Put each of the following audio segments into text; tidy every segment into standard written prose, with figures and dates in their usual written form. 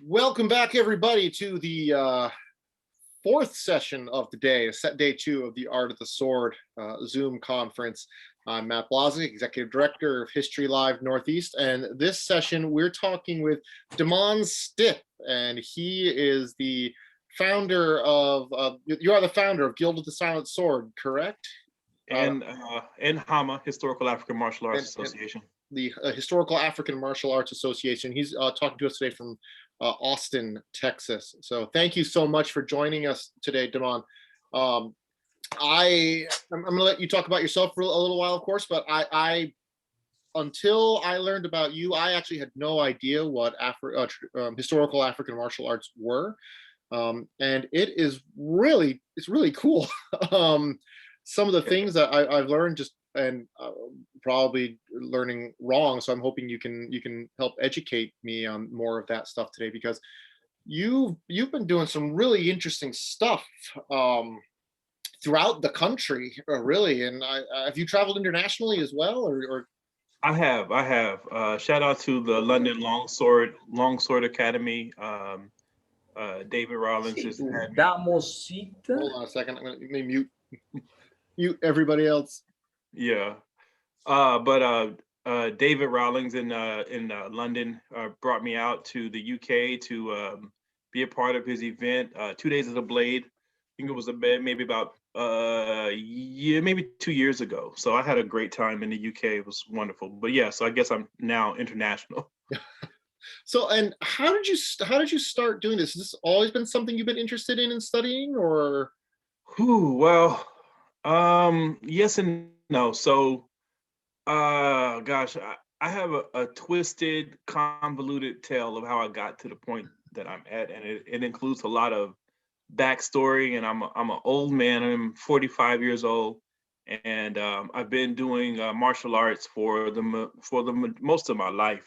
Welcome back, everybody, to the fourth session of the day, set day 2 of the Art of the Sword Zoom conference. I'm Matt Blazek, Executive Director of History Live Northeast, and this session we're talking with Damon Stith, and he is the founder of, you are the founder of Guild of the Silent Sword, correct? And HAMA, Historical African Martial Arts Association. The Historical African Martial Arts Association. He's talking to us today from Austin, Texas. So thank you so much for joining us today, Damon. I'm going to let you talk about yourself for a little while, of course, but I until I learned about you, I actually had no idea what historical African martial arts were, and it's really cool. Some of the things that I've learned and probably learning wrong, so I'm hoping you can help educate me on more of that stuff today, because you've been doing some really interesting stuff throughout the country, really. And have you traveled internationally as well, or? I have. Shout out to the London Longsword Academy. David Rawlings has had me. Hold on a second. I'm going to mute everybody else. Yeah. But David Rawlings in London brought me out to the UK to be a part of his event, 2 Days of the Blade. I think it was maybe about maybe 2 years ago. So I had a great time in the UK. It was wonderful. But yeah, so I guess I'm now international. So, and how did you start doing this? Has this always been something you've been interested in studying, or? Well, yes and no. So gosh, I have a twisted, convoluted tale of how I got to the point that I'm at, and it includes a lot of backstory. And I'm an old man. I'm 45 years old, and I've been doing martial arts for the most of my life.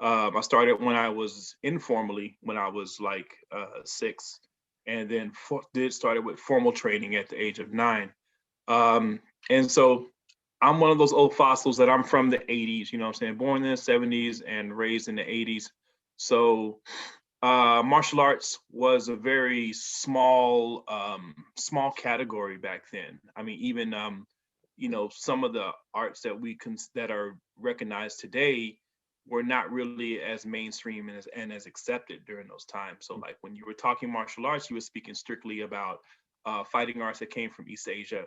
I started when I was informally, when I was like 6, and then started with formal training at the age of 9. And so I'm one of those old fossils that I'm from the 80s, you know what I'm saying? Born in the 70s and raised in the 80s. So martial arts was a very small category back then. I mean, even some of the arts that are recognized today were not really as mainstream and as accepted during those times. So like when you were talking martial arts, you were speaking strictly about fighting arts that came from East Asia,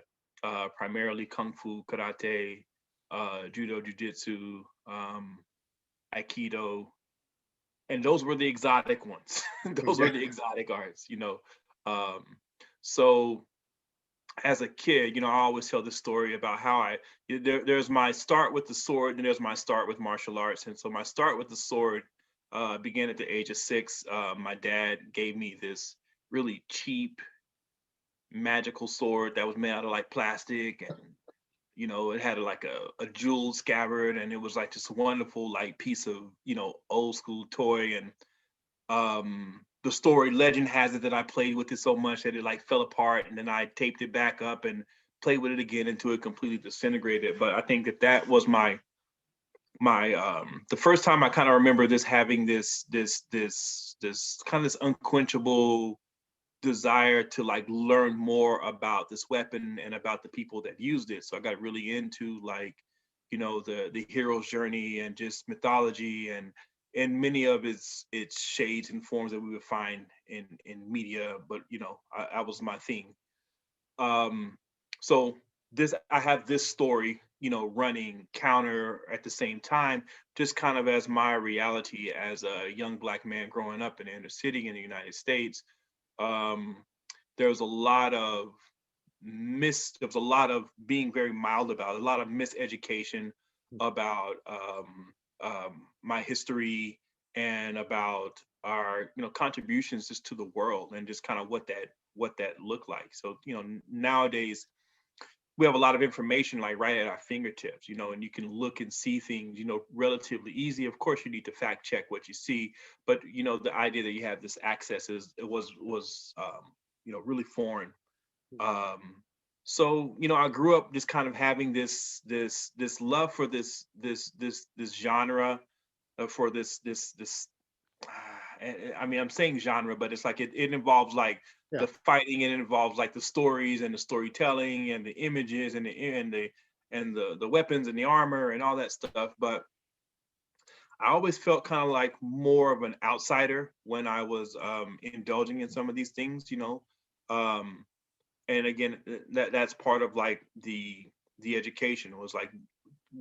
primarily Kung Fu, Karate, Judo, Jiu-Jitsu, Aikido. And those were the exotic ones. Those were the exotic arts, So as a kid, I always tell this story about how there's my start with the sword, and there's my start with martial arts. And so my start with the sword began at the age of 6. My dad gave me this really cheap magical sword that was made out of like plastic, and it had like a jeweled scabbard, and it was like this wonderful like piece of old school toy. And the story legend has it that I played with it so much that it like fell apart, and then I taped it back up and played with it again until it completely disintegrated. But I think that was my the first time I kind of remember this having this kind of this unquenchable desire to like learn more about this weapon and about the people that used it. So I got really into like the hero's journey and just mythology and many of its shades and forms that we would find in media, but I was my thing. So I have this story running counter at the same time, just kind of as my reality as a young Black man growing up in the inner city in the United States. There was a lot of being very mild about, a lot of miseducation about my history and about our contributions just to the world and just kind of what that looked like. So nowadays we have a lot of information like right at our fingertips, and you can look and see things, relatively easy. Of course, you need to fact check what you see, but the idea that you have this access was really foreign. So I grew up just kind of having this love for this genre, for this I mean, I'm saying genre, but it's like it involves like Yeah. the fighting, and it involves like the stories and the storytelling and the images and the weapons and the armor and all that stuff. But I always felt kind of like more of an outsider when I was indulging in some of these things, you know. Um, and again, that's part of like the education was like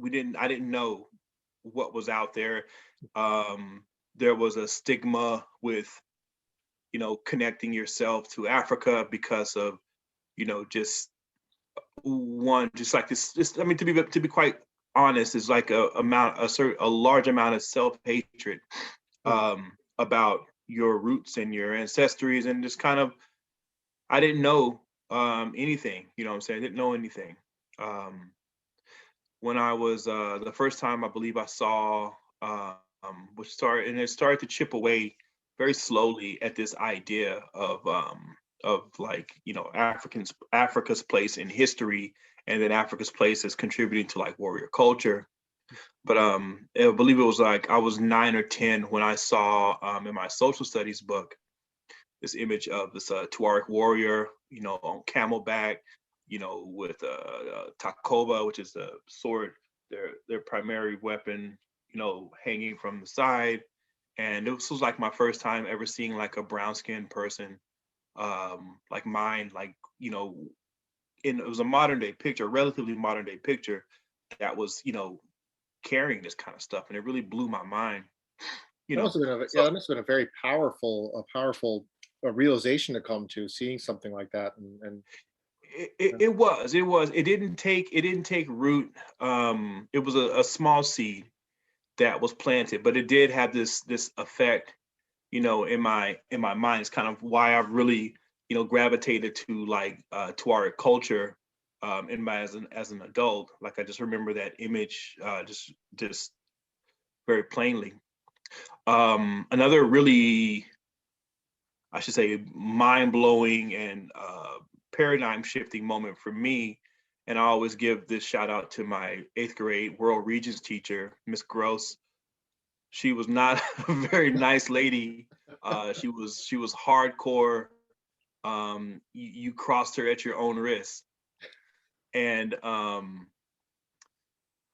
I didn't know what was out there. Um, there was a stigma with, you know, connecting yourself to Africa because of, you know, just like this, just, I mean, to be quite honest, is like a large amount of self-hatred Hmm. about your roots and your ancestries, and just kind of, I didn't know anything, you know what I'm saying? I didn't know anything. Um, when I was the first time I believe I saw which started, and it started to chip away very slowly at this idea of like, you know, Africa's place in history, and then Africa's place as contributing to like warrior culture. But I believe it was like I was 9 or 10 when I saw in my social studies book this image of this Tuareg warrior, you know, on camelback, you know, with takoba, which is the sword, their primary weapon, you know, hanging from the side. And this was like my first time ever seeing like a brown skinned person, like mine, like, you know, it was a modern day picture, a relatively modern day picture that was, you know, carrying this kind of stuff, and it really blew my mind, you That know. must have been So yeah, that must have been a very powerful realization to come to, seeing something like that, and it didn't take root. It was a small seed that was planted, but it did have this effect, you know, in my mind. It's kind of why I've really, you know, gravitated to like Tuareg culture in my as an adult. Like I just remember that image just very plainly. Another really, I should say, mind blowing and paradigm shifting moment for me. And I always give this shout out to my 8th grade world regions teacher, Miss Gross. She was not a very nice lady. She was hardcore. You crossed her at your own risk. And oh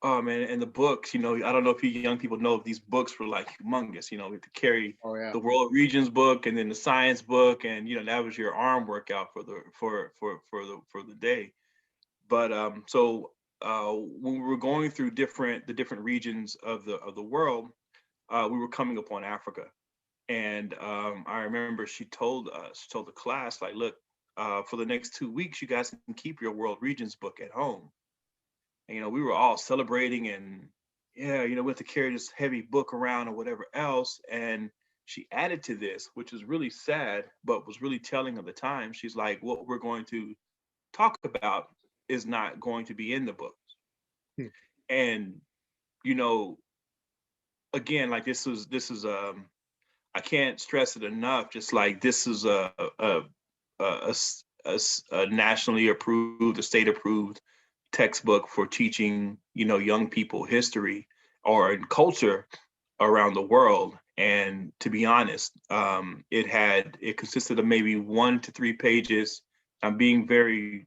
man, and the books, you know, I don't know if you young people know if these books were like humongous, you know, we had to carry oh yeah. the world regions book and then the science book, and you know, that was your arm workout for the day. But when we were going through the different regions of the world, we were coming upon Africa. And I remember she told the class, like, look, for the next 2 weeks, you guys can keep your world regions book at home. And, you know, we were all celebrating, and yeah, you know, we had to carry this heavy book around or whatever else. And she added to this, which was really sad, but was really telling of the time. She's like, what we're going to talk about is not going to be in the book. Hmm. And, you know, again, like this is I can't stress it enough. Just like this is a, a nationally approved, a state approved textbook for teaching, you know, young people history or culture around the world. And to be honest, it consisted of maybe 1 to 3 pages. I'm being very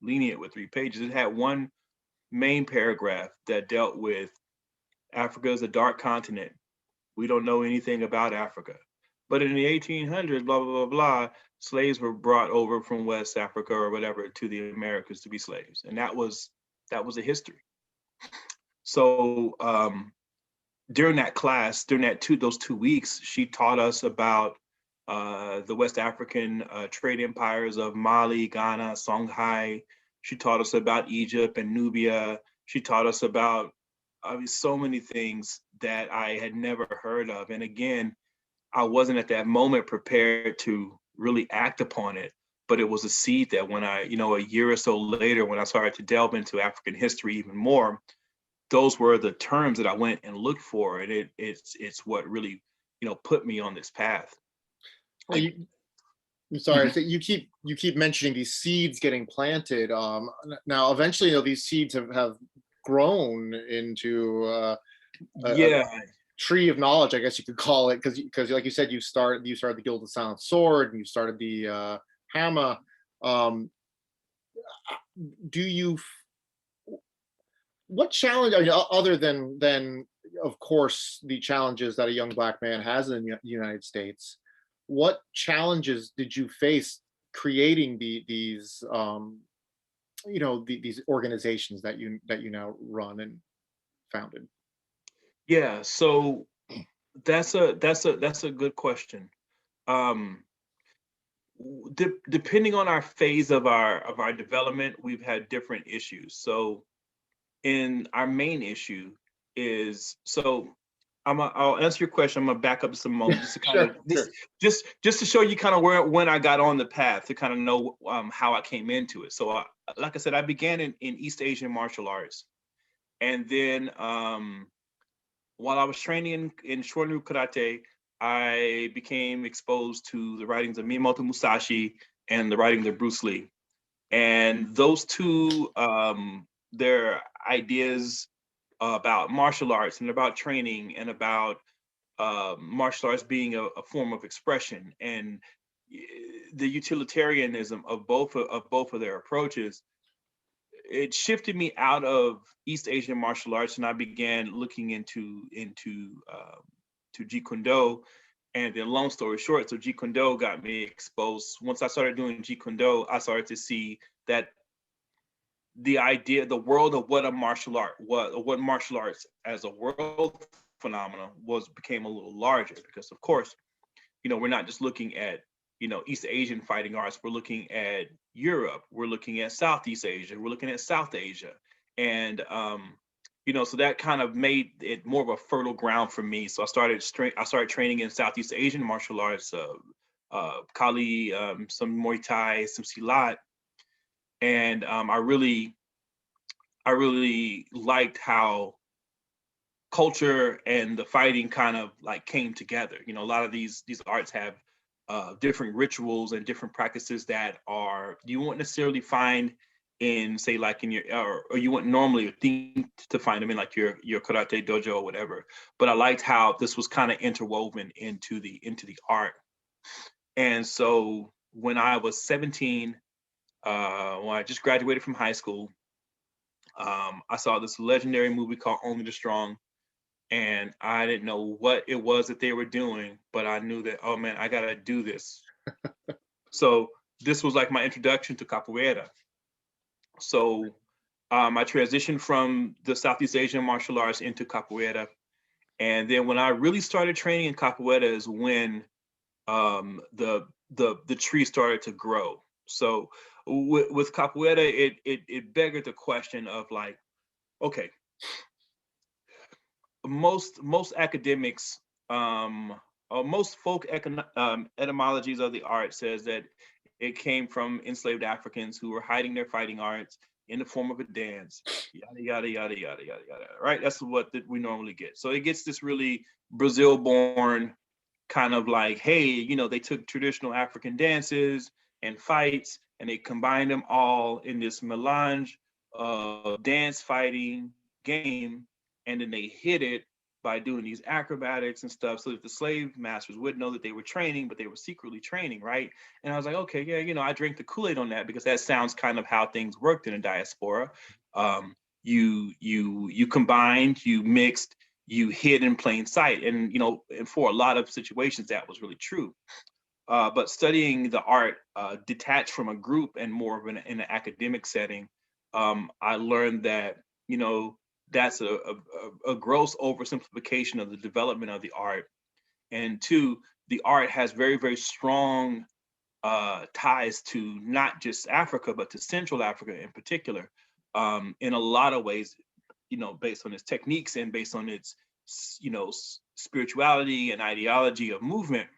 lenient with 3 pages. It had one main paragraph that dealt with Africa is a dark continent. We don't know anything about Africa. But in the 1800s, blah, blah, blah, blah, slaves were brought over from West Africa or whatever to the Americas to be slaves. And that was a history. So during that class, during those 2 weeks, she taught us about the West African trade empires of Mali, Ghana, Songhai. She taught us about Egypt and Nubia. She taught us about, I mean, so many things that I had never heard of. And again, I wasn't at that moment prepared to really act upon it, but it was a seed that when I, you know, a year or so later, when I started to delve into African history even more, those were the terms that I went and looked for, and it's what really, you know, put me on this path. Well, Like, I'm sorry. mhm. So you keep mentioning these seeds getting planted. Now, eventually, you know, these seeds have grown into a Yeah, tree of knowledge, I guess you could call it, because like you said, you started the Guild of Silent Sword, and you started the HAMA. Um, do you what challenge, I mean, other than of course the challenges that a young black man has in the United States, what challenges did you face creating these these organizations that you now run and founded? Yeah, so that's a good question. Um, Depending on our phase of our development, we've had different issues. So in our main issue is so I'll answer your question. I'm gonna back up just a moment just to kind Sure, of this sure. just to show you kind of where when I got on the path to kind of know how I came into it. So like I said, I began in East Asian martial arts, and then while I was training in Shorin Karate, I became exposed to the writings of Miyamoto Musashi and the writings of Bruce Lee. And those two, their ideas about martial arts and about training and about martial arts being a form of expression and the utilitarianism of both of their approaches, it shifted me out of East Asian martial arts, and I began looking to Jeet Kune Do. And then, long story short, so Jeet Kune Do got me exposed. Once I started doing Jeet Kune Do, I started to see that the world of what a martial art was, or what martial arts as a world phenomenon was, became a little larger because, of course, we're not just looking at, East Asian fighting arts. We're looking at Europe. We're looking at Southeast Asia. We're looking at South Asia. And, so that kind of made it more of a fertile ground for me. So I started training in Southeast Asian martial arts, Kali, some Muay Thai, some Silat. And I really liked how culture and the fighting kind of like came together. A lot of these arts have different rituals and different practices that are you won't necessarily find in, say, like in your or you wouldn't normally think to find them in like your karate dojo or whatever. But I liked how this was kind of interwoven into the art. And so when I was 17, when I just graduated from high school, I saw this legendary movie called Only the Strong, and I didn't know what it was that they were doing, but I knew that, oh man, I gotta do this. So this was like my introduction to capoeira. So I transitioned from the Southeast Asian martial arts into capoeira, and then when I really started training in capoeira is when the tree started to grow. So with capoeira, it begged the question of like, okay, most academics, or most etymologies of the art says that it came from enslaved Africans who were hiding their fighting arts in the form of a dance, yada yada yada yada yada yada. Right, that's what we normally get. So it gets this really Brazil-born kind of like, hey, they took traditional African dances and fights and they combined them all in this melange of dance fighting game, and then they hid it by doing these acrobatics and stuff so that the slave masters would know that they were training, but they were secretly training, right? And I was like, okay, yeah, I drank the Kool-Aid on that because that sounds kind of how things worked in a diaspora. You combined, you mixed, you hid in plain sight, and and for a lot of situations that was really true. But studying the art detached from a group and more of in an academic setting, I learned that that's a gross oversimplification of the development of the art. And two, the art has very, very strong ties to not just Africa, but to Central Africa in particular, in a lot of ways, based on its techniques and based on its, spirituality and ideology of movement.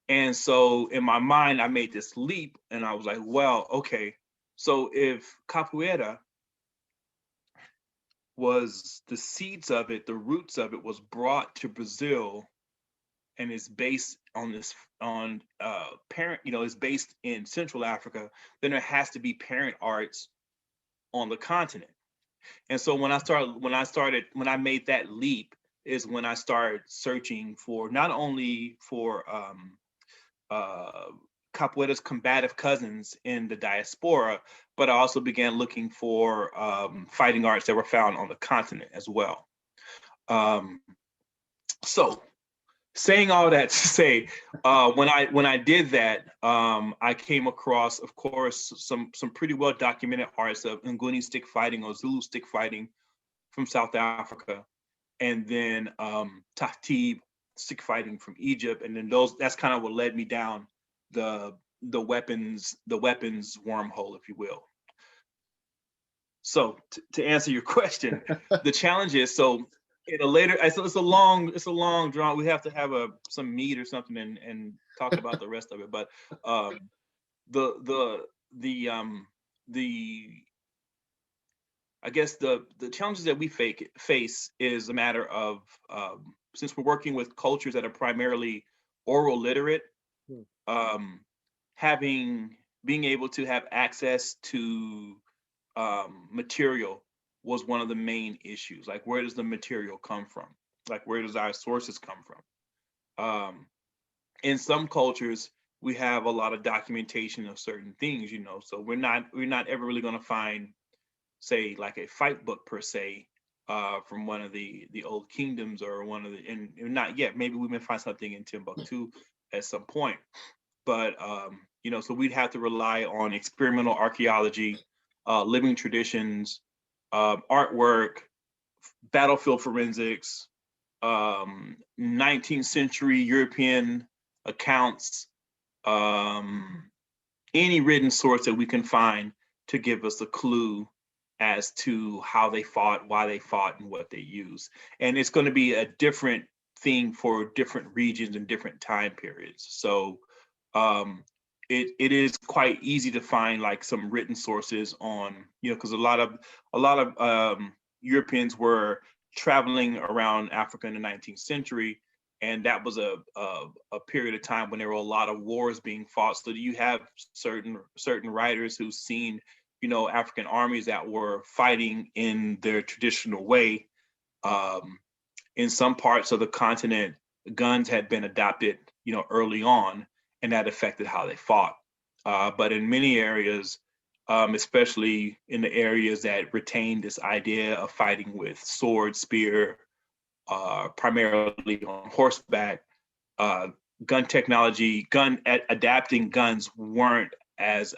And so in my mind, I made this leap and I was like, well, okay, so if capoeira was the seeds of it, the roots of it was brought to Brazil and is based on this on parent, is based in Central Africa, then there has to be parent arts on the continent. And so when I made that leap, is when I started searching for not only for capoeira's combative cousins in the diaspora, but I also began looking for fighting arts that were found on the continent as well. Um, so saying all that to say, when I did that, I came across, of course, some pretty well documented arts of Nguni stick fighting or Zulu stick fighting from South Africa, and then Tahtib stick fighting from Egypt, and then that's kind of what led me down the weapons wormhole, if you will. So to answer your question, the challenge is, so in a later, it's a long draw. We have to have some meat or something and talk about the rest of it. But the I guess the challenges that we face is a matter of since we're working with cultures that are primarily oral literate, being able to have access to material was one of the main issues. Like, where does the material come from? Like, where does our sources come from? In some cultures, we have a lot of documentation of certain things, so we're not ever really going to find, say, like a fight book per se from one of the old kingdoms or one of the, and not yet. Maybe we may find something in Timbuktu at some point, but so we'd have to rely on experimental archaeology, living traditions, artwork, battlefield forensics, 19th century European accounts, any written source that we can find to give us a clue as to how they fought, why they fought, and what they used. And it's going to be a different thing for different regions and different time periods. So it is quite easy to find like some written sources on, because a lot of Europeans were traveling around Africa in the 19th century, and that was a period of time when there were a lot of wars being fought. So you have certain writers who've seen, African armies that were fighting in their traditional way. In some parts of the continent, guns had been adopted, early on, and that affected how they fought. But in many areas, especially in the areas that retain this idea of fighting with sword, spear, primarily on horseback, gun technology, adapting guns weren't as,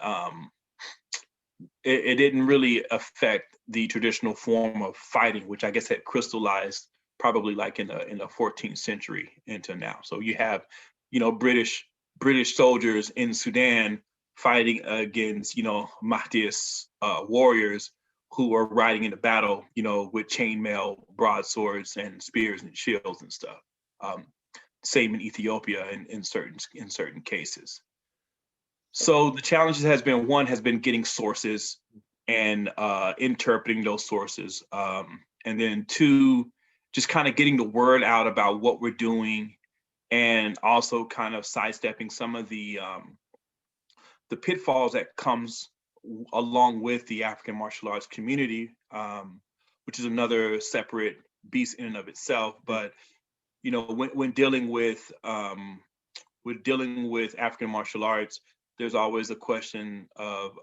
it didn't really affect the traditional form of fighting, which I guess had crystallized probably like in the 14th century into now. So you have, British soldiers in Sudan fighting against, Mahdist warriors who are riding into battle, with chainmail, broadswords, and spears and shields and stuff. Same in Ethiopia in certain cases. So the challenges has been getting sources and interpreting those sources, and then two, just kind of getting the word out about what we're doing, and also kind of sidestepping some of the pitfalls that comes along with the African martial arts community, which is another separate beast in and of itself. But when dealing with African martial arts, there's always a question of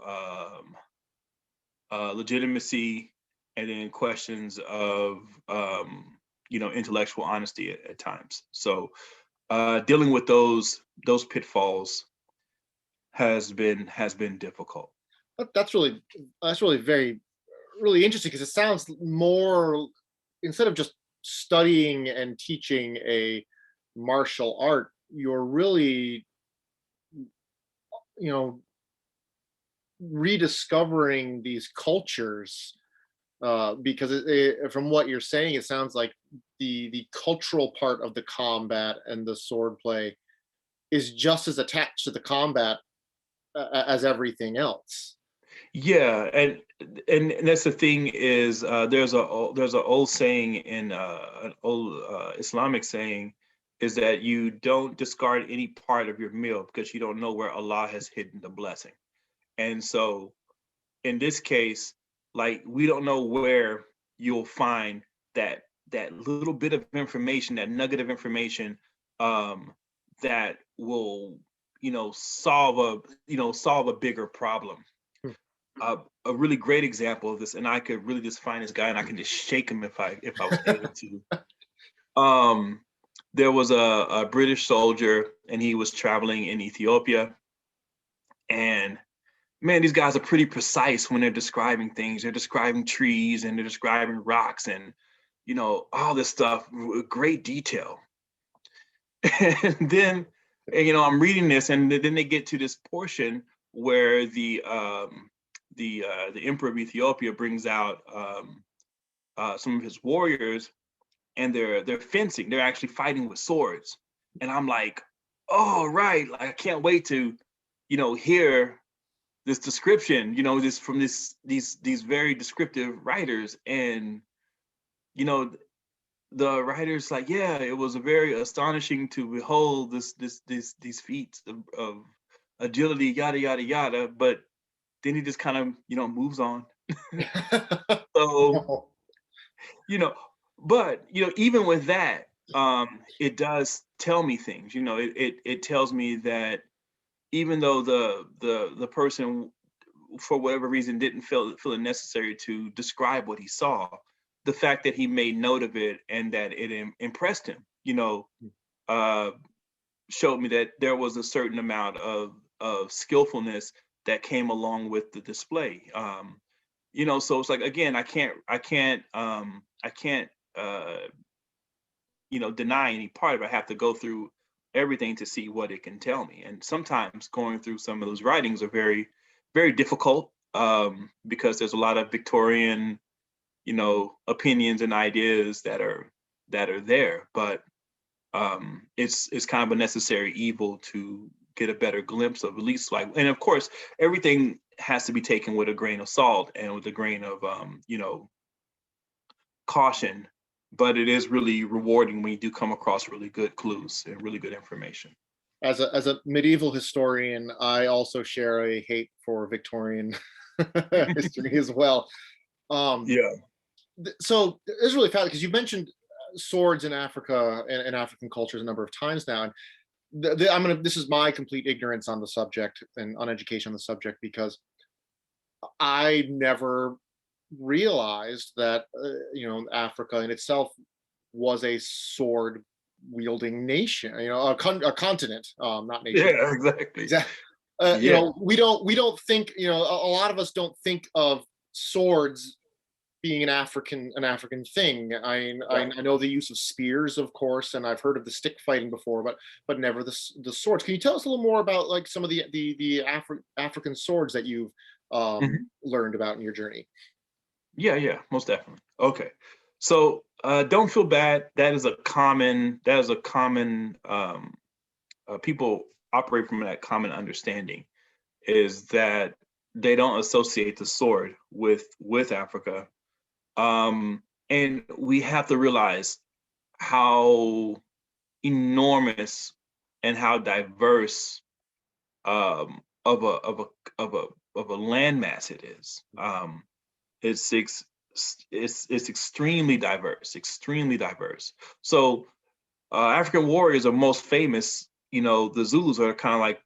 legitimacy, and then questions of intellectual honesty at times. So dealing with those pitfalls has been difficult. That's really really interesting, because it sounds more, instead of just studying and teaching a martial art, you're really, rediscovering these cultures, because from what you're saying, it sounds like the cultural part of the combat and the sword play is just as attached to the combat as everything else. Yeah, and that's the thing is, there's an old saying in an old Islamic saying, is that you don't discard any part of your meal because you don't know where Allah has hidden the blessing. And so in this case, like, we don't know where you'll find that that little bit of information, that nugget of information, that will, solve a bigger problem. Hmm. A really great example of this, and I could really just find this guy and I can just shake him if I was able to. Um, there was a British soldier and he was traveling in Ethiopia, and man, these guys are pretty precise when they're describing things. They're describing trees and they're describing rocks and all this stuff with great detail. And then, I'm reading this, and then they get to this portion where the emperor of Ethiopia brings out some of his warriors, and they're fencing. They're actually fighting with swords, and I'm like, oh right, like I can't wait to, hear this description, this from these very descriptive writers. And the writers like, yeah, it was a very astonishing to behold these feats of agility, yada yada yada. But then he just kind of moves on. So Oh. but even with that, it does tell me things. It tells me that even though the person, for whatever reason, didn't feel it necessary to describe what he saw, the fact that he made note of it and that it impressed him, uh, showed me that there was a certain amount of skillfulness that came along with the display. So it's like, again, I can't uh, deny any part of it. I have to go through everything to see what it can tell me. And sometimes going through some of those writings are very, very difficult, because there's a lot of Victorian, opinions and ideas that are there. But it's kind of a necessary evil to get a better glimpse of, at least, like, and of course everything has to be taken with a grain of salt and with a grain of caution, but it is really rewarding when you do come across really good clues and really good information. As a medieval historian, I also share a hate for Victorian history as well. Um, Yeah. so it's really fascinating because you mentioned swords in Africa and African cultures a number of times now. And this is my complete ignorance on the subject and uneducation on the subject, because I never realized that Africa in itself was a sword wielding nation, a continent, not nation. Yeah, exactly. Exactly. Yeah. We don't think, a lot of us don't think of swords being an African thing. Right. I know the use of spears, of course, and I've heard of the stick fighting before, but never the swords. Can you tell us a little more about like some of the African swords that you've Mhm. learned about in your journey? Yeah, yeah, most definitely. Okay. So don't feel bad. That is a common people operate from that common understanding, is that they don't associate the sword with Africa. And we have to realize how enormous and how diverse, of a landmass it is. It's ex- it's extremely diverse, extremely diverse. So African warriors are most famous. The Zulus are kind of like,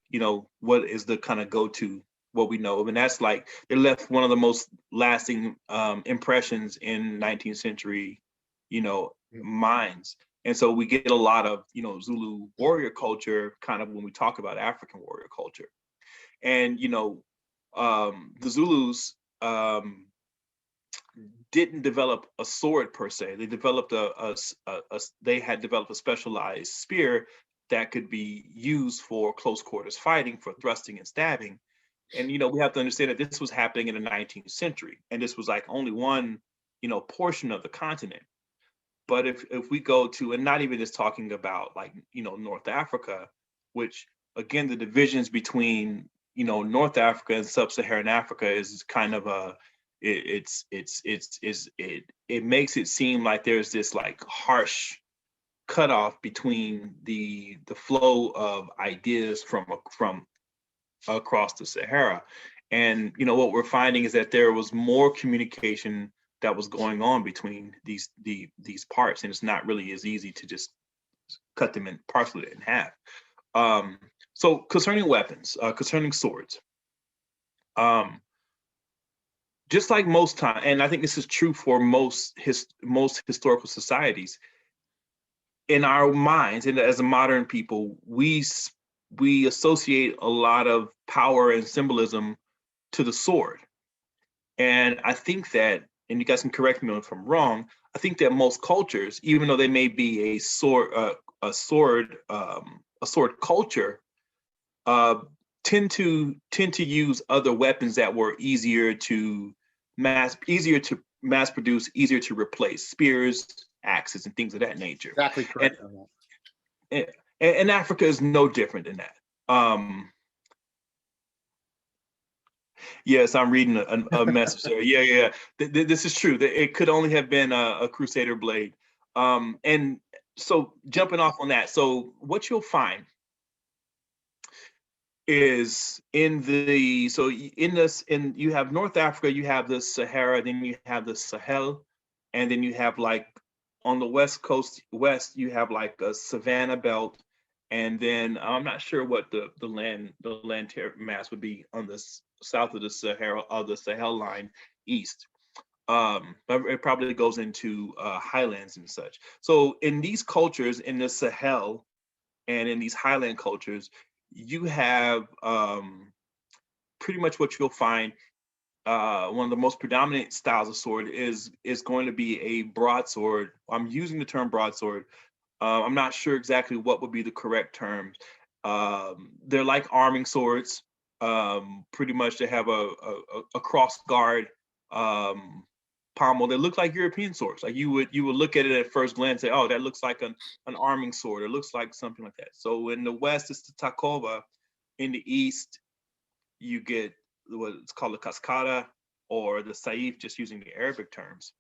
what is the kind of go-to, what we know of, and that's like they left one of the most lasting impressions in 19th century, minds. And so we get a lot of Zulu warrior culture kind of when we talk about African warrior culture. And the Zulus didn't develop a sword per se. They developed they had developed a specialized spear that could be used for close quarters fighting, for thrusting and stabbing. And we have to understand that this was happening in the 19th century, and this was like only one portion of the continent. But if we go to, and not even just talking about like North Africa, which again the divisions between North Africa and Sub-Saharan Africa is kind of a it makes it seem like there's this like harsh cutoff between the flow of ideas from across the Sahara. And what we're finding is that there was more communication that was going on between these parts, and it's not really as easy to just cut them and parcel it in half. So concerning weapons, concerning swords, just like most time, and I think this is true for most historical societies, in our minds, and as a modern people, we associate a lot of power and symbolism to the sword. And I think that, and you guys can correct me if I'm wrong, I think that most cultures, even though they may be a sword culture, uh, tend to use other weapons that were easier to mass produce, easier to replace, spears, axes, and things of that nature. Exactly correct. And Africa is no different than that. Yes, I'm reading a message there. Yeah. This is true. It could only have been a Crusader blade. And so jumping off on that, so what you'll find is in you have North Africa, you have the Sahara, then you have the Sahel, and then you have like on the west coast you have like a savanna belt, and then I'm not sure what the land mass would be on the south of the Sahara of the Sahel line east. But it probably goes into highlands and such. So in these cultures, in the Sahel and in these highland cultures, you have pretty much what you'll find. One of the most predominant styles of sword is going to be a broadsword. I'm using the term broadsword. I'm not sure exactly what would be the correct term. They're like arming swords. Pretty much they have a cross guard pommel. They look like European swords. Like you would look at it at first glance and say, oh, that looks like an arming sword. It looks like something like that. So in the west, it's the takova. In the east, you get what's called the cascada or the saif, just using the Arabic terms.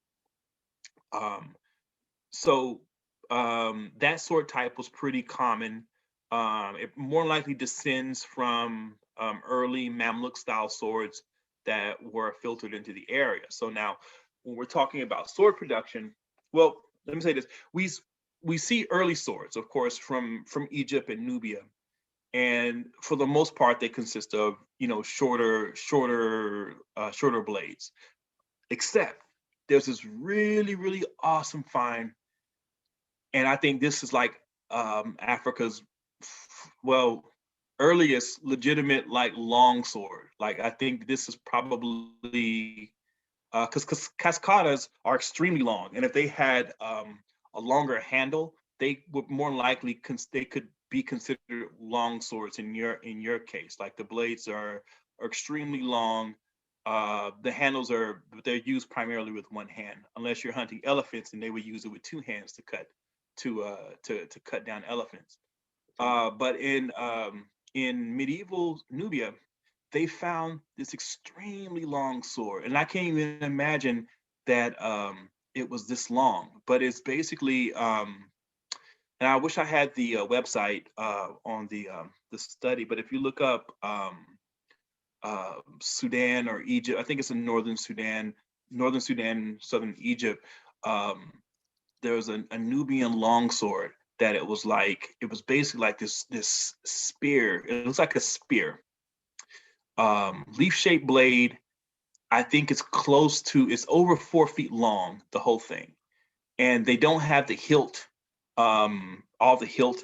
So that sword type was pretty common. It more likely descends from early Mamluk style swords that were filtered into the area. So now, when we're talking about sword production, well, let me say this: we see early swords, of course, from Egypt and Nubia, and for the most part, they consist of shorter blades. Except there's this really awesome find, and I think this is like Africa's earliest legitimate like long sword. Like I think this is probably because cascadas are extremely long, and if they had a longer handle, they would more likely they could be considered long swords in your case. Like the blades are extremely long. The handles they're used primarily with one hand, unless you're hunting elephants, and they would use it with two hands to cut down elephants. But in medieval Nubia, they found this extremely long sword, and I can't even imagine that it was this long. But it's basically, and I wish I had the website on the study. But if you look up Sudan or Egypt, I think it's in northern Sudan, southern Egypt. There was a Nubian longsword that it was basically like this spear. It looks like a spear. Leaf-shaped blade. I think it's over 4 feet long, the whole thing. And they don't have the hilt, all the hilt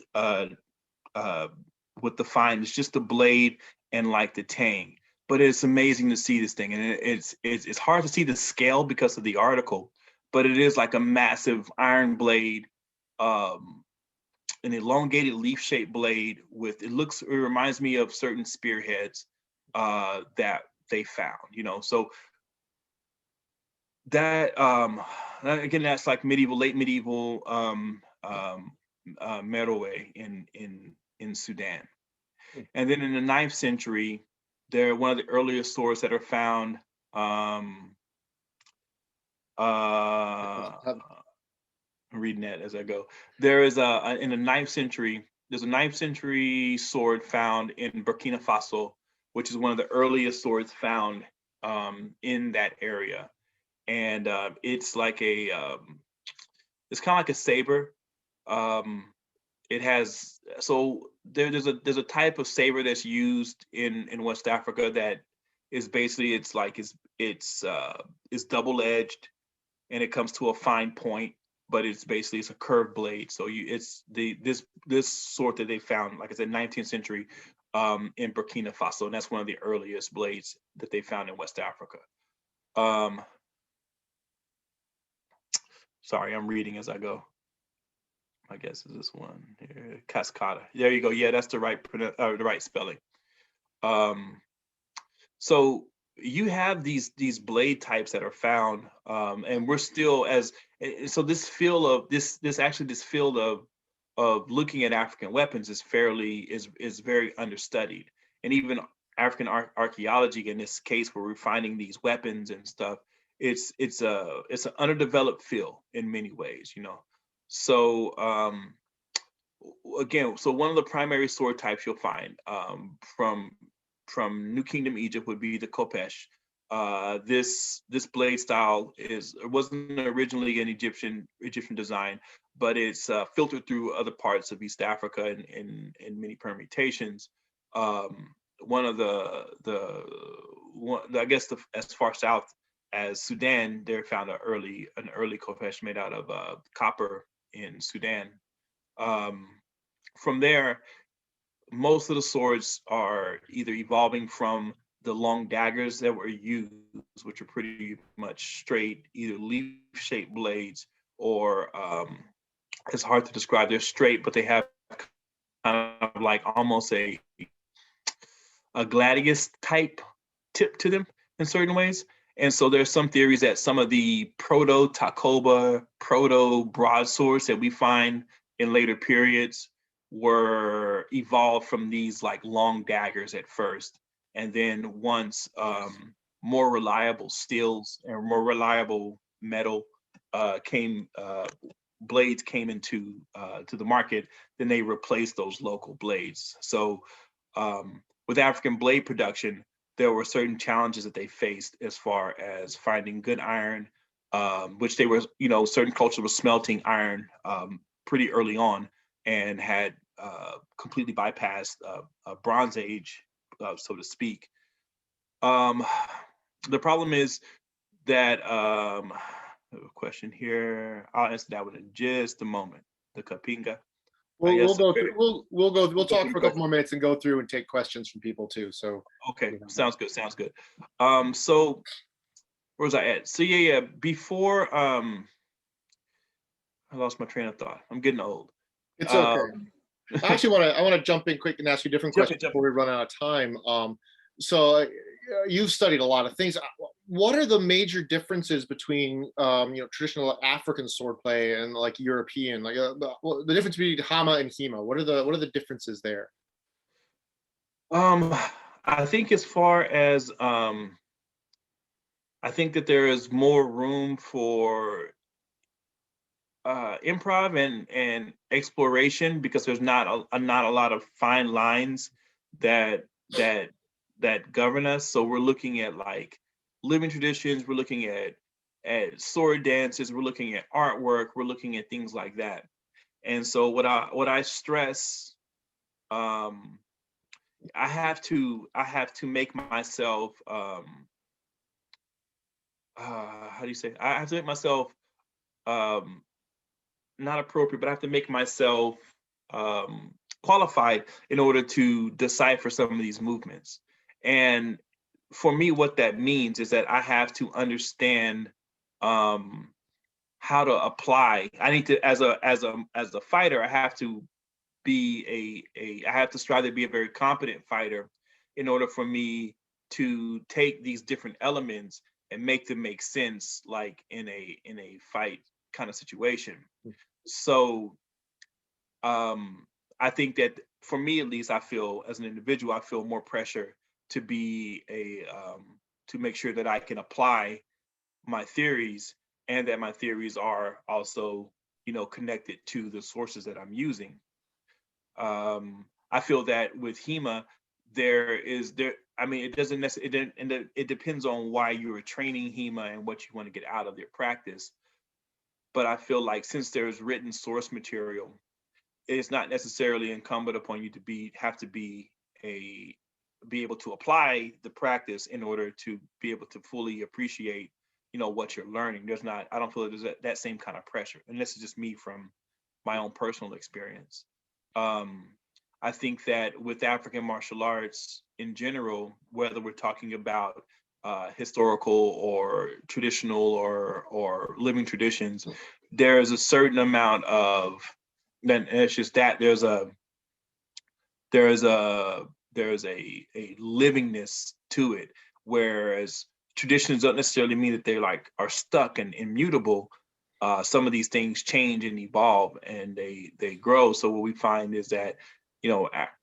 with the fine. It's just the blade and like the tang. But it's amazing to see this thing. And it's hard to see the scale because of the article, but it is like a massive iron blade, an elongated leaf-shaped blade it reminds me of certain spearheads that they found, so that again, that's like late medieval Meroe in Sudan. And then in the 9th century, they're one of the earliest swords that are found. I'm reading that as I go. There is in the 9th century, there's a 9th century sword found in Burkina Faso, which is one of the earliest swords found in that area. and it's like it's kind of like a saber. Um, it has there's a type of saber that's used in West Africa that is basically it's double edged, and it comes to a fine point, but it's a curved blade. So it's this sort that they found, like I said, 19th century in Burkina Faso, and that's one of the earliest blades that they found in West Africa. Um, Sorry, I'm reading as I go. I guess is this one here, Cascada. There you go. Yeah, that's the right spelling. Um, so you have these blade types that are found, and we're still so this field of this field of looking at African weapons is very understudied, and even African archaeology in this case, where we're finding these weapons and stuff, it's an underdeveloped field in many ways, you know. So again, so one of the primary sword types you'll find from New Kingdom Egypt would be the Kopesh. This blade style wasn't originally an Egyptian design, but it's filtered through other parts of East Africa in many permutations. One of I guess as far south as Sudan, they found an early Kopesh made out of copper in Sudan. Um, from there, most of the swords are either evolving from the long daggers that were used, which are pretty much straight, either leaf-shaped blades, or it's hard to describe. They're straight, but they have kind of like almost a gladius type tip to them in certain ways. And so there's some theories that some of the proto Takoba, proto broadswords that we find in later periods were evolved from these like long daggers at first. And then once more reliable steels and more reliable metal blades came into to the market, then they replaced those local blades. So with African blade production, there were certain challenges that they faced as far as finding good iron, which they were, you know, certain cultures were smelting iron pretty early on and had completely bypassed a Bronze Age, so to speak. The problem is that question here. I'll answer that one in just a moment. The Kapinga. I We'll guess. go through. We'll talk for a couple Question. more minutes and go through and take questions from people too. So Okay, sounds good. Sounds good. So where was I at? So yeah. Before I lost my train of thought. I'm getting old. it's okay. Um, I want to jump in quick and ask you a different question jump before we run out of time. So you've studied a lot of things. What are the major differences between traditional African swordplay and like European? Like the difference between HAMA and HEMA. What are the differences there? um, I think as far as I think that there is more room for improv and exploration, because there's not a lot of fine lines that that that govern us. So we're looking at like living traditions, we're looking at sword dances, we're looking at artwork, we're looking at things like that. And so what I stress, um, I have to make myself how do you say, I have to make myself um not appropriate, but I have to make myself um, qualified in order to decipher some of these movements. And for me, what that means is that I have to understand um, how to apply. I need to, as a fighter, I have to I have to strive to be a very competent fighter in order for me to take these different elements and make them make sense, like in a fight kind of situation. So um, I think that for me, at least, I feel as an individual, I feel more pressure to be to make sure that I can apply my theories, and that my theories are also, you know, connected to the sources that I'm using. I feel that with HEMA, I mean, it doesn't necessarily, it depends on why you're training HEMA and what you want to get out of your practice. But I feel like since there's written source material, it's not necessarily incumbent upon you to a be able to apply the practice in order to be able to fully appreciate, what you're learning. I don't feel like there's that same kind of pressure. And this is just me from my own personal experience. Um, I think that with African martial arts in general, whether we're talking about historical or traditional or living traditions, there is a certain amount of, then it's just that there is a livingness to it, whereas traditions don't necessarily mean that they like are stuck and immutable. Some of these things change and evolve, and they grow. So what we find is that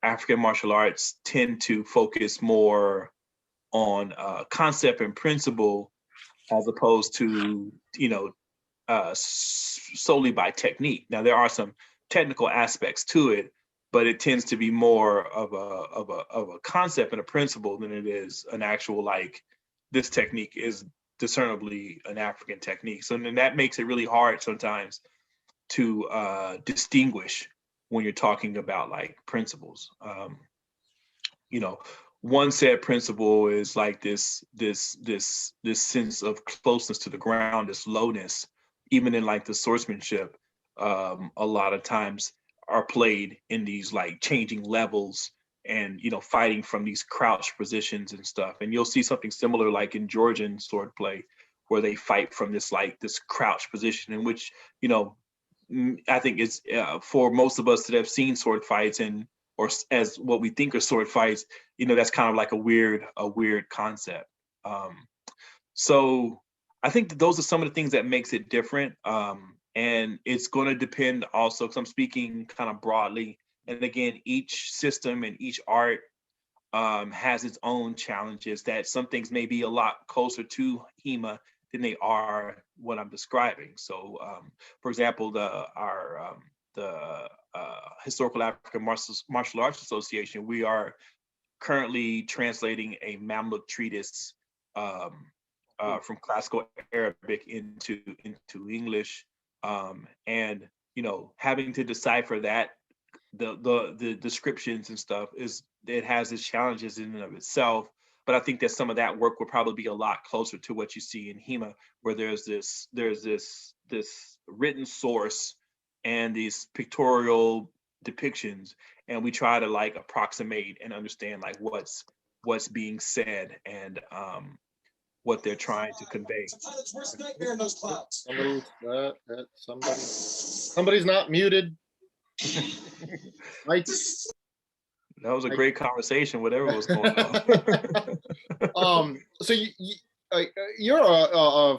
African martial arts tend to focus more on concept and principle as opposed to solely by technique. Now there are some technical aspects to it, but it tends to be more of a concept and a principle than it is an actual, like, this technique is discernibly an African technique. So then that makes it really hard sometimes to distinguish when you're talking about like principles. You know, one set principle is like this sense of closeness to the ground, this lowness, even in like the swordsmanship. A lot of times are played in these like changing levels and fighting from these crouched positions and stuff. And you'll see something similar like in Georgian sword play, where they fight from this crouched position, in which I think it's for most of us that have seen sword fights or as what we think are sword fights, that's kind of like a weird concept. Um, so I think that those are some of the things that makes it different. And it's going to depend also, because I'm speaking kind of broadly. And again, each system and each art has its own challenges, that some things may be a lot closer to HEMA than they are what I'm describing. So, for example, the Historical African Martial Arts Association, we are currently translating a Mamluk treatise from classical Arabic into English, and having to decipher that, the descriptions and stuff, it has its challenges in and of itself. But I think that some of that work will probably be a lot closer to what you see in HEMA, where there's this written source and these pictorial depictions, and we try to like approximate and understand like what's being said and what they're trying to convey. Somebody's not muted. Right. That was a great conversation, whatever was going on. So you're a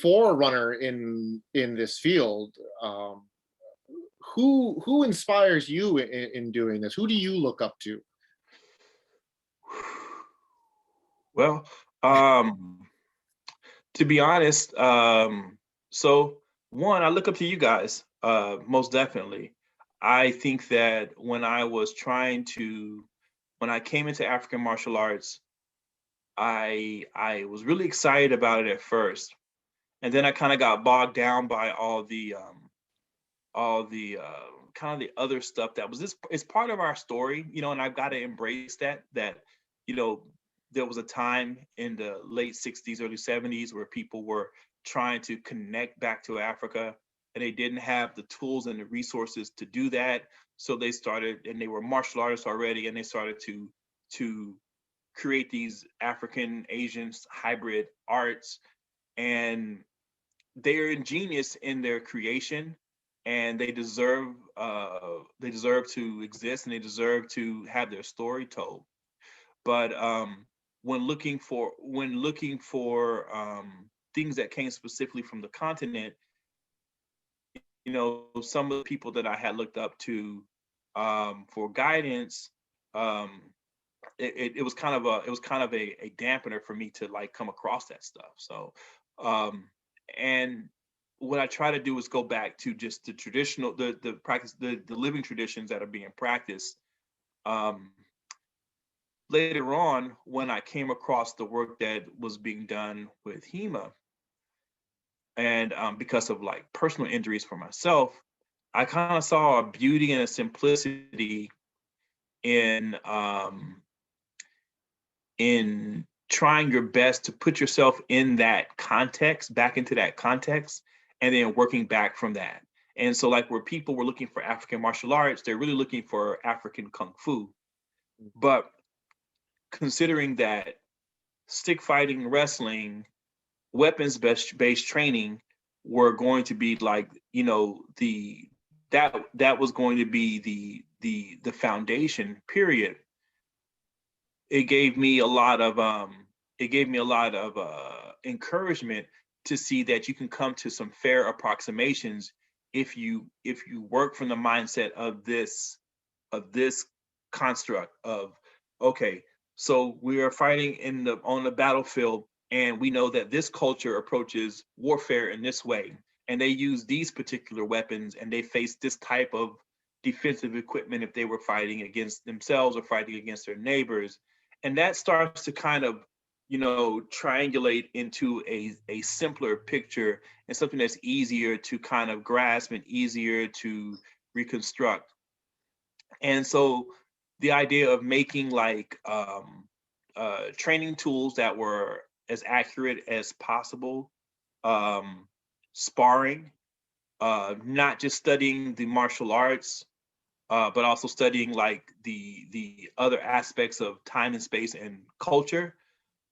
forerunner in this field. Who inspires you in doing this? Who do you look up to? Well, to be honest, so one, I look up to you guys, most definitely. I think that when I came into African martial arts, I was really excited about it at first, and then I kind of got bogged down by kind of the other stuff that was this. It's part of our story, and I've got to embrace that you know there was a time in the late 60s, early 70s where people were trying to connect back to Africa, and they didn't have the tools and the resources to do that. So they started, and they were martial artists already, and they started to create these African Asian hybrid arts, and they're ingenious in their creation, and they deserve to exist, and they deserve to have their story told. But when looking for things that came specifically from the continent, some of the people that I had looked up to for guidance, um, it was kind of a dampener for me to like come across that stuff. So, and what I try to do is go back to just the traditional, the practice, the living traditions that are being practiced. Um, later on, when I came across the work that was being done with HEMA, and because of like personal injuries for myself, I kind of saw a beauty and a simplicity in in trying your best to put yourself in that context, back into that context, and then working back from that. And so, like, where people were looking for African martial arts, they're really looking for African kung fu. But considering that stick fighting, wrestling, weapons based training were going to be like, you know, that was going to be the foundation, period. It gave me a lot of encouragement to see that you can come to some fair approximations if you work from the mindset of this construct of, okay, so we are fighting on the battlefield, and we know that this culture approaches warfare in this way, and they use these particular weapons, and they face this type of defensive equipment if they were fighting against themselves or fighting against their neighbors. And that starts to kind of, you know, triangulate into a simpler picture and something that's easier to kind of grasp and easier to reconstruct. And so the idea of making like training tools that were as accurate as possible, um, sparring, not just studying the martial arts, but also studying like the other aspects of time and space and culture.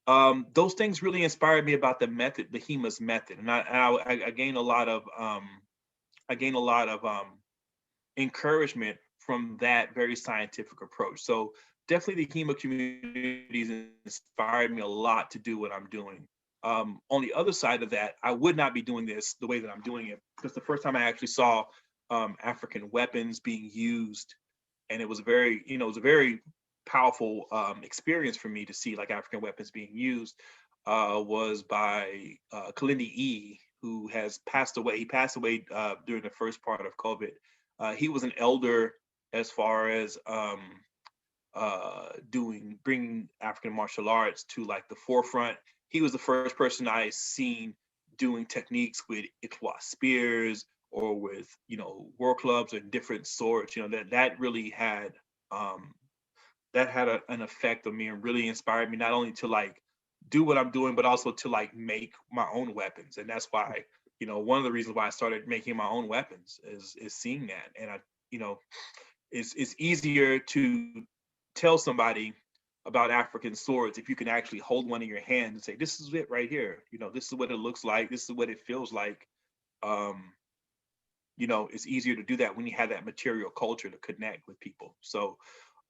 Those things really inspired me about the method, the HEMA's method, and I gained a lot of I gained a lot of encouragement from that very scientific approach. So definitely the HEMA communities inspired me a lot to do what I'm doing. On the other side of that, I would not be doing this the way that I'm doing it, because the first time I actually saw African weapons being used, and it was very, you know, it was a very powerful experience for me to see like African weapons being used, was by Kalindi E, who has passed away. He passed away during the first part of COVID. He was an elder as far as bringing African martial arts to like the forefront. He was the first person I seen doing techniques with Itwa spears or with, you know, war clubs and different swords. You know, that really had an effect on me and really inspired me not only to like do what I'm doing, but also to like make my own weapons. And that's why, you know, one of the reasons why I started making my own weapons is seeing that. And I, you know, it's easier to tell somebody about African swords if you can actually hold one in your hand and say, this is it right here. You know, this is what it looks like. This is what it feels like. You know, it's easier to do that when you have that material culture to connect with people. So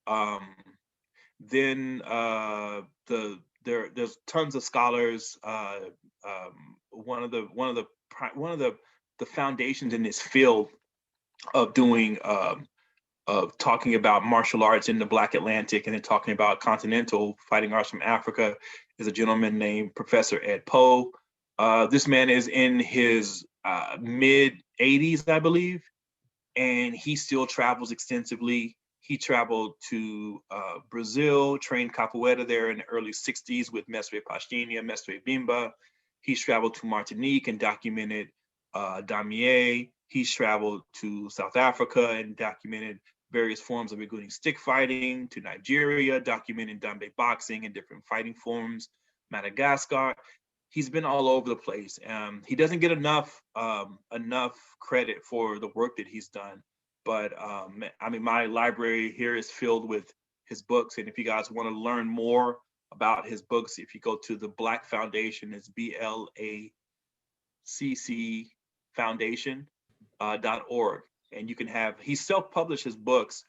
um, then there's tons of scholars. One of the foundations in this field of doing of talking about martial arts in the Black Atlantic and then talking about continental fighting arts from Africa is a gentleman named Professor Ed Poe. This man is in his mid 80s, I believe, and he still travels extensively. He traveled to Brazil, trained capoeira there in the early 60s with Mestre Pastinha, Mestre Bimba. He's traveled to Martinique and documented damier. He's traveled to South Africa and documented various forms of including stick fighting, to Nigeria, documenting Dambe boxing and different fighting forms, Madagascar. He's been all over the place. He doesn't get enough credit for the work that he's done. But I mean, my library here is filled with his books. And if you guys want to learn more about his books, if you go to the Black Foundation, it's BLACC Foundation.org. And you can have, he self-published his books,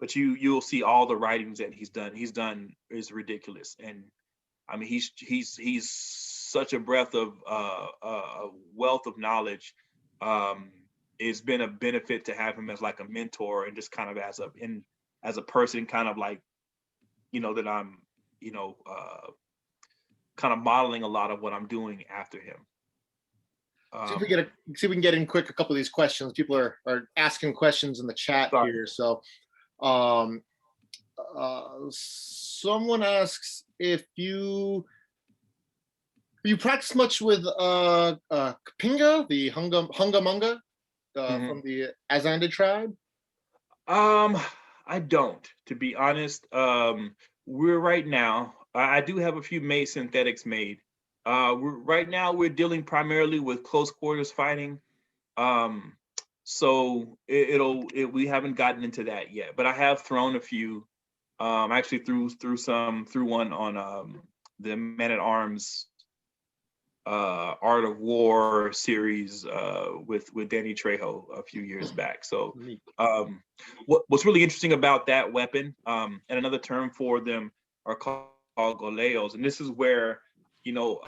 but you'll see all the writings that he's done. He's done is ridiculous. And I mean, he's such a breadth of a wealth of knowledge. It's been a benefit to have him as like a mentor and just kind of as a person, kind of like, you know, that I'm, you know, kind of modeling a lot of what I'm doing after him. See if we can get in quick a couple of these questions. People are asking questions in the chat here. So Someone asks if you practice much with Kapinga, the Hungamunga Mhm. from the Azande tribe. Um, I don't, to be honest. We're right now. I do have a few made synthetics made. Right now we're dealing primarily with close quarters fighting. Um, so we haven't gotten into that yet, but I have thrown a few. Actually threw one on the Man at Arms Art of War series with Danny Trejo a few years back. So Neat. what's really interesting about that weapon, and another term for them are called goleos, and this is where you know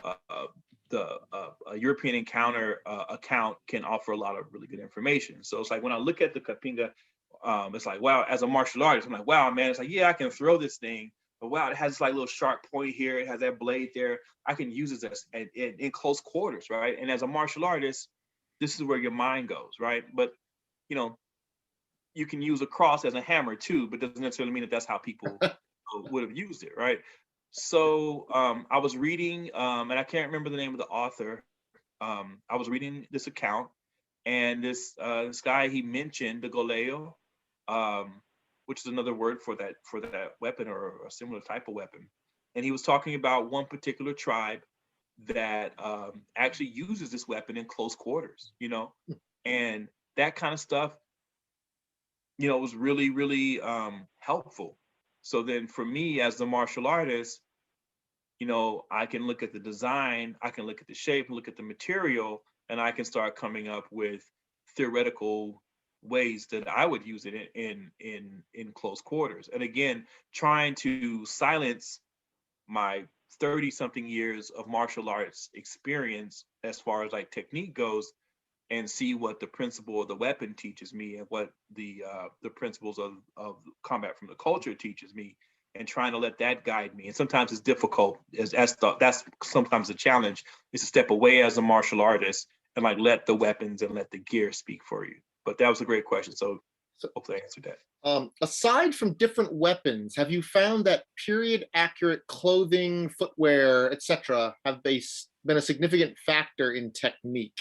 the a European encounter account can offer a lot of really good information. So it's like when I look at the Kapinga, it's like wow, as a martial artist, I'm like wow, man, it's like yeah, I can throw this thing, but wow, it has this like little sharp point here, it has that blade there. I can use this as in close quarters, right? And as a martial artist, this is where your mind goes, right? But you know, you can use a cross as a hammer too, but doesn't necessarily mean that that's how people would have used it, right? So I was reading, and I can't remember the name of the author. I was reading this account, and this guy he mentioned the goleo, um, which is another word for that weapon or a similar type of weapon, and he was talking about one particular tribe that actually uses this weapon in close quarters, and that kind of stuff, was really, really helpful. So then for me as the martial artist, I can look at the design, I can look at the shape, look at the material, and I can start coming up with theoretical ways that I would use it in close quarters. And again, trying to silence my 30 something years of martial arts experience as far as like technique goes and see what the principle of the weapon teaches me and what the principles of combat from the culture teaches me, and trying to let that guide me. And sometimes it's difficult, that's sometimes a challenge, is to step away as a martial artist and like let the weapons and let the gear speak for you. But that was a great question, so So, hopefully I answered that. aside from different weapons, have you found that period accurate clothing, footwear, etc., been a significant factor in technique?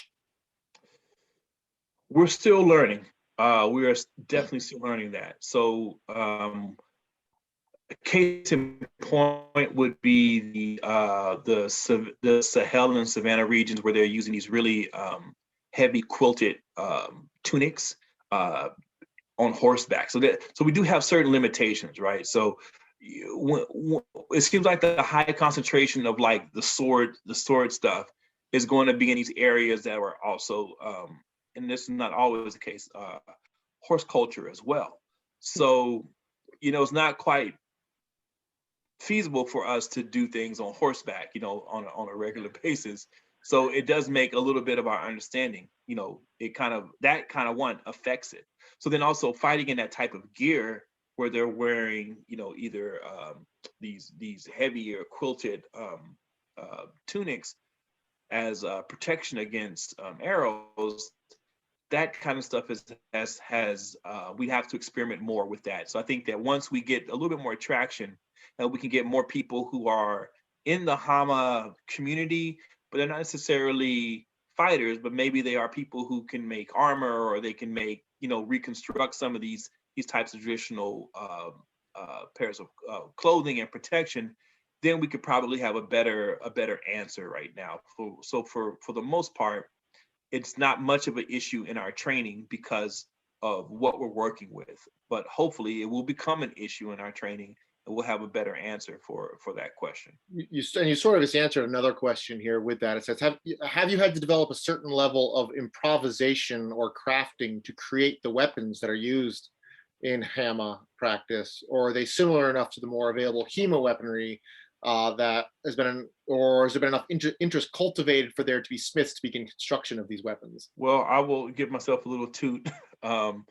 We're still learning. We are definitely still learning that. So a case in point would be the Sahel and Savannah regions where they're using these really heavy quilted tunics uh, on horseback. So we do have certain limitations, right? So it seems like the high concentration of like the sword stuff is going to be in these areas that are also, and this is not always the case, horse culture as well. So it's not quite feasible for us to do things on horseback, on a regular basis. So it does make a little bit of our understanding, it that kind of one affects it. So then also fighting in that type of gear where they're wearing, either these heavier quilted tunics as protection against arrows, that kind of stuff has we have to experiment more with that. So I think that once we get a little bit more traction, we can get more people who are in the HAMA community, but they're not necessarily fighters, but maybe they are people who can make armor, or they can make, reconstruct some of these types of traditional pairs of clothing and protection. Then we could probably have a better answer right now. For the most part, it's not much of an issue in our training because of what we're working with. But hopefully it will become an issue in our training, and we'll have a better answer for that question. And you sort of just answered another question here with that. It says, have you had to develop a certain level of improvisation or crafting to create the weapons that are used in HAMA practice, or are they similar enough to the more available HEMA weaponry that or has there been enough interest cultivated for there to be smiths to begin construction of these weapons? Well, I will give myself a little toot. Um,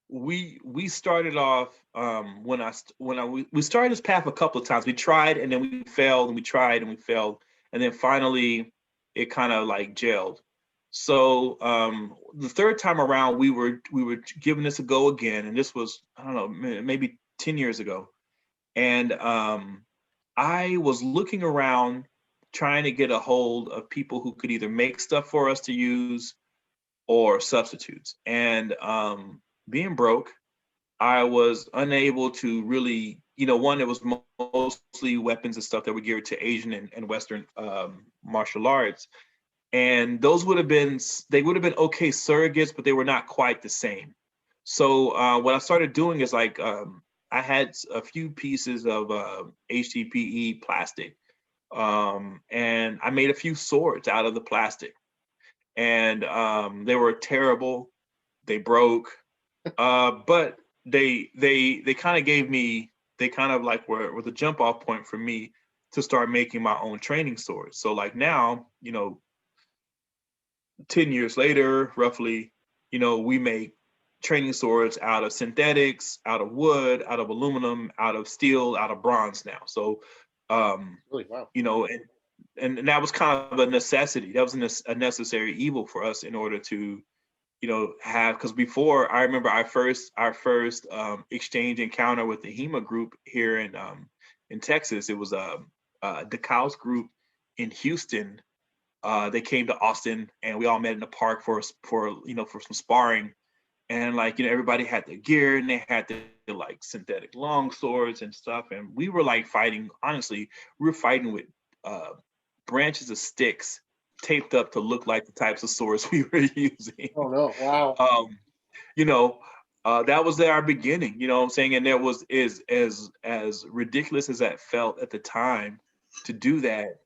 we started off we started this path a couple of times. We tried and then we failed, and we tried and we failed, and then finally it kind of like gelled. So the third time around, we were giving this a go again, and this was, I don't know, maybe 10 years ago. And I was looking around trying to get a hold of people who could either make stuff for us to use or substitutes. And being broke, I was unable to really, one, it was mostly weapons and stuff that were geared to Asian and Western martial arts. And those would have been okay surrogates, but they were not quite the same. So what I started doing is like, I had a few pieces of HDPE plastic, and I made a few swords out of the plastic. And they were terrible. They broke, but they kind of gave me, they kind of like were the jump off point for me to start making my own training swords. So like now, 10 years later, roughly, we make training swords out of synthetics, out of wood, out of aluminum, out of steel, out of bronze now. So, Really? Wow. And that was kind of a necessity. That was a necessary evil for us in order to, have, because before, I remember our first exchange encounter with the HAMA group here in Texas. It was a DeKalb's group in Houston. They came to Austin, and we all met in the park for some sparring. And like, everybody had their gear, and they had their like synthetic long swords and stuff. And we were like fighting, honestly, we were fighting with branches of sticks taped up to look like the types of swords we were using. Oh no! Wow. That was our beginning, what I'm saying? And there was, as ridiculous as that felt at the time to do that,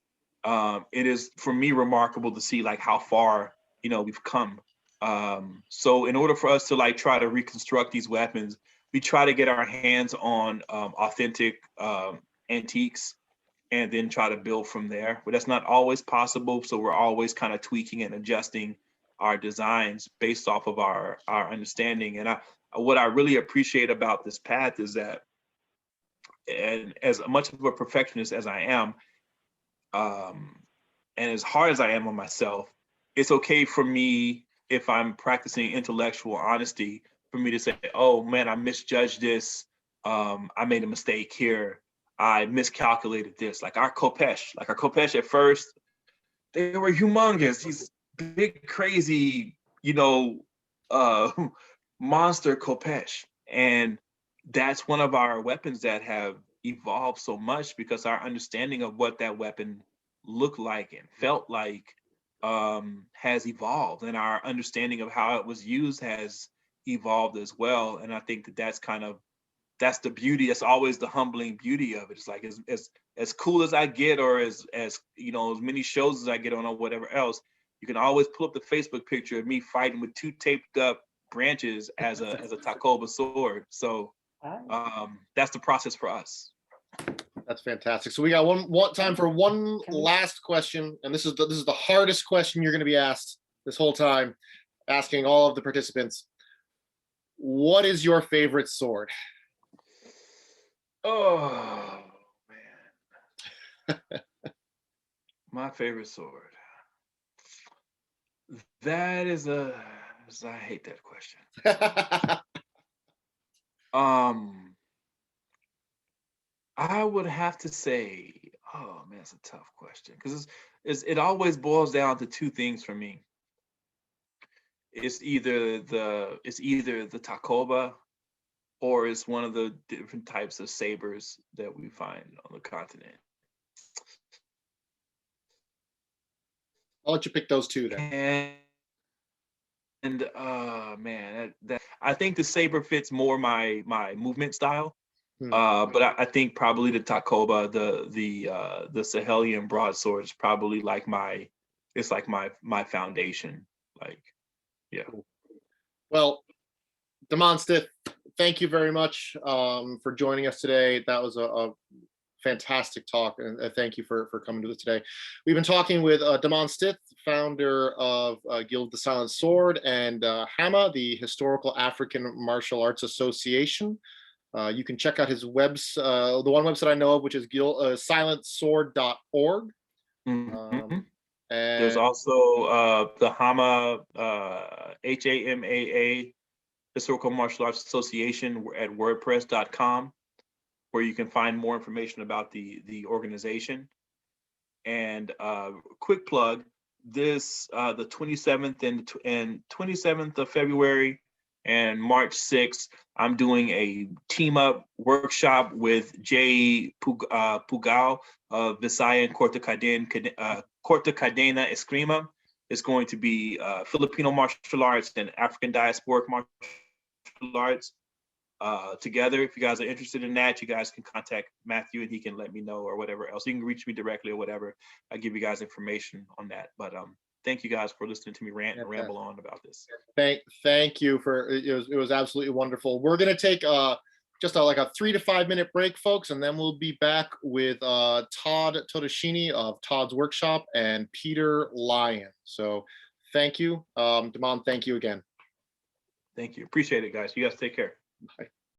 it is for me remarkable to see like how far, we've come. So in order for us to like try to reconstruct these weapons, we try to get our hands on authentic antiques and then try to build from there. But that's not always possible. So we're always kind of tweaking and adjusting our designs based off of our understanding. And what I really appreciate about this path is that, and as much of a perfectionist as I am, and as hard as I am on myself, it's okay for me, if I'm practicing intellectual honesty, for me to say, oh man, I misjudged this. I made a mistake here. I miscalculated this. Like our Kopesh at first, they were humongous. These big, crazy, monster Kopesh. And that's one of our weapons that have evolved so much because our understanding of what that weapon looked like and felt like has evolved, and our understanding of how it was used has evolved as well. And I think that's the beauty. That's always the humbling beauty of it. It's like as cool as I get, or as many shows as I get on or whatever else, you can always pull up the Facebook picture of me fighting with two taped up branches as a Takoba sword. So that's the process for us. That's fantastic. So we got one time for one last question, and this is the hardest question you're going to be asked this whole time, asking all of the participants. What is your favorite sword? Oh man, my favorite sword. That is I hate that question. I would have to say, oh man, it's a tough question because it always boils down to two things for me. It's either the Takoba, or it's one of the different types of sabers that we find on the continent. I'll let you pick those two then. And man, that I think the saber fits more my movement style. But I think probably the Takoba, the Sahelian broadsword is probably like my foundation. Like, yeah. Well, Damon Stith, thank you very much for joining us today. That was a fantastic talk, and thank you for coming to this today. We've been talking with Damon Stith, founder of Guild of the Silent Sword, and HAMA, the Historical African Martial Arts Association. You can check out his the one website I know of, which is silentsword.org. Mm-hmm. And there's also the HAMA, HAMAA, Historical Martial Arts Association at WordPress.com. where you can find more information about the organization. And quick plug, this the 27th and 27th of February and March 6th, I'm doing a team up workshop with Jay Pugal of Visayan Corta Cadena Eskrima. It's going to be Filipino martial arts and African diasporic martial arts together. If you guys are interested in that, you guys can contact Matthew and he can let me know, or whatever else. You can reach me directly or whatever. I'll give you guys information on that. But thank you guys for listening to me rant and ramble on about this. Thank you for it was absolutely wonderful. We're gonna take just like a 3 to 5 minute break, folks, and then we'll be back with Todd Totoshini of Todd's Workshop and Peter Lyon. So thank you. Damon, thank you again. Thank you. Appreciate it, guys. You guys take care. Bye.